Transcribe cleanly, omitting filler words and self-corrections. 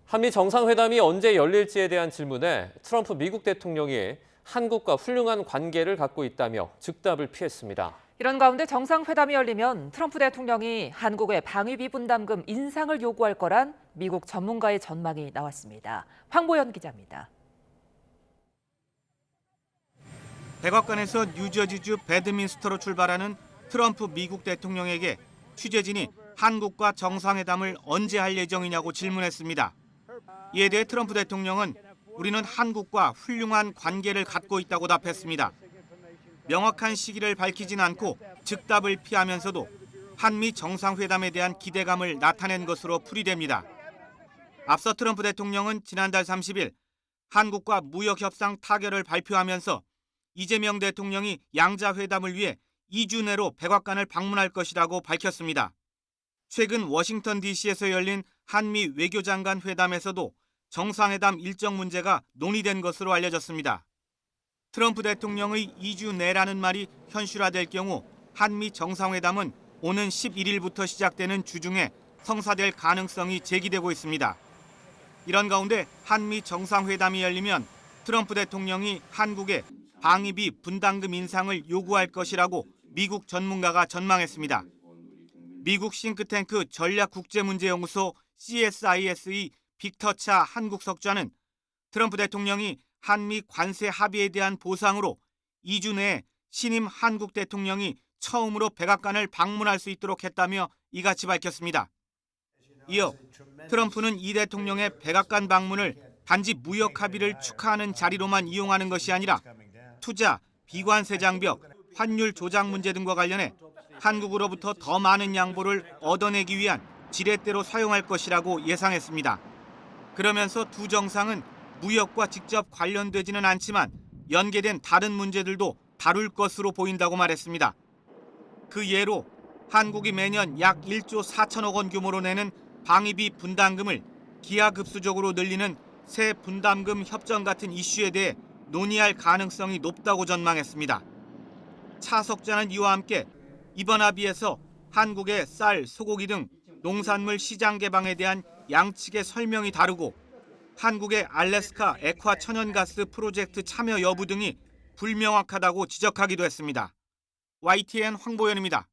한미 정상회담이 언제 열릴지에 대한 질문에 트럼프 미국 대통령이 한국과 훌륭한 관계를 갖고 있다며 즉답을 피했습니다. 이런 가운데 정상회담이 열리면 트럼프 대통령이 한국의 방위비 분담금 인상을 요구할 거란 미국 전문가의 전망이 나왔습니다. 황보연 기자입니다. 백악관에서 뉴저지주 배드민스터로 출발하는 트럼프 미국 대통령에게 취재진이 한국과 정상회담을 언제 할 예정이냐고 질문했습니다. 이에 대해 트럼프 대통령은 우리는 한국과 훌륭한 관계를 갖고 있다고 답했습니다. 명확한 시기를 밝히진 않고 즉답을 피하면서도 한미 정상회담에 대한 기대감을 나타낸 것으로 풀이됩니다. 앞서 트럼프 대통령은 지난달 30일 한국과 무역협상 타결을 발표하면서 이재명 대통령이 양자회담을 위해 2주 내로 백악관을 방문할 것이라고 밝혔습니다. 최근 워싱턴 DC에서 열린 한미 외교장관 회담에서도 정상회담 일정 문제가 논의된 것으로 알려졌습니다. 트럼프 대통령의 2주 내라는 말이 현실화될 경우 한미 정상회담은 오는 11일부터 시작되는 주 중에 성사될 가능성이 제기되고 있습니다. 이런 가운데 한미 정상회담이 열리면 트럼프 대통령이 한국에 방위비 분담금 인상을 요구할 것이라고 미국 전문가가 전망했습니다. 미국 싱크탱크 전략국제문제연구소 CSIS의 빅터 차 한국 석좌는 트럼프 대통령이 한미 관세 합의에 대한 보상으로 2주 내에 신임 한국 대통령이 처음으로 백악관을 방문할 수 있도록 했다며 이같이 밝혔습니다. 이어 트럼프는 이 대통령의 백악관 방문을 단지 무역 합의를 축하하는 자리로만 이용하는 것이 아니라 투자, 비관세 장벽, 환율 조작 문제 등과 관련해 한국으로부터 더 많은 양보를 얻어내기 위한 지렛대로 사용할 것이라고 예상했습니다. 그러면서 두 정상은 무역과 직접 관련되지는 않지만 연계된 다른 문제들도 다룰 것으로 보인다고 말했습니다. 그 예로 한국이 매년 약 1조 4천억 원 규모로 내는 방위비 분담금을 기하급수적으로 늘리는 새 분담금 협정 같은 이슈에 대해 논의할 가능성이 높다고 전망했습니다. 차 석좌는 이와 함께 이번 합의에서 한국의 쌀, 소고기 등 농산물 시장 개방에 대한 양측의 설명이 다르고 한국의 알래스카 액화 천연가스 프로젝트 참여 여부 등이 불명확하다고 지적하기도 했습니다. YTN 황보연입니다.